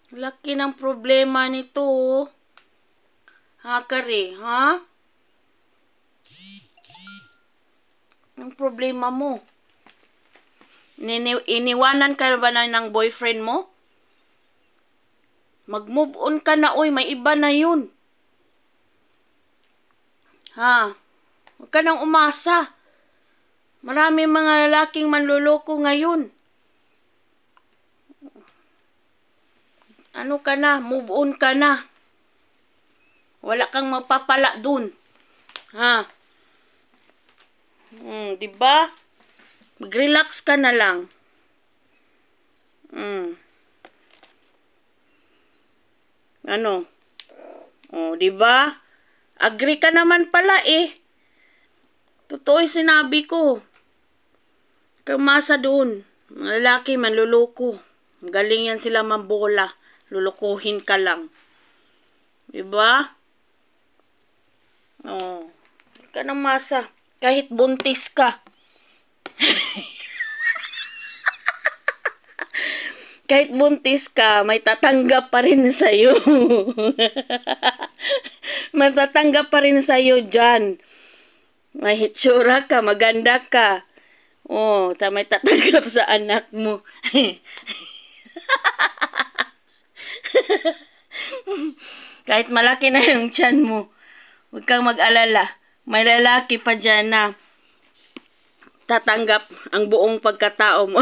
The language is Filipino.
Laki ng problema nito, oh. Ha, Kari? Ha? Anong problema mo? Iniwanan ka ba na ng boyfriend mo? Mag-move on ka na, oy. May iba na yun. Ha? Huwag ka nang umasa. Marami mga lalaking manluloko ngayon. Ano ka na? Move on ka na. Wala kang mapapala dun. Ha? Diba? Mag-relax ka na lang. Ano? Diba? Agree ka naman pala eh. Totoo yung sinabi ko. Kamasa doon. Mga lalaki manluloko. Galing yan sila mambola. Lulukuhin ka lang. Diba? Huwag ka nang masa. Kahit buntis ka. Kahit buntis ka, may tatanggap pa rin sa'yo. May tatanggap pa rin sa'yo dyan. May hitsura ka, maganda ka. May tatanggap sa anak mo. Kahit malaki na yung tiyan mo, huwag kang mag-alala. May lalaki pa dyan na tatanggap ang buong pagkatao mo.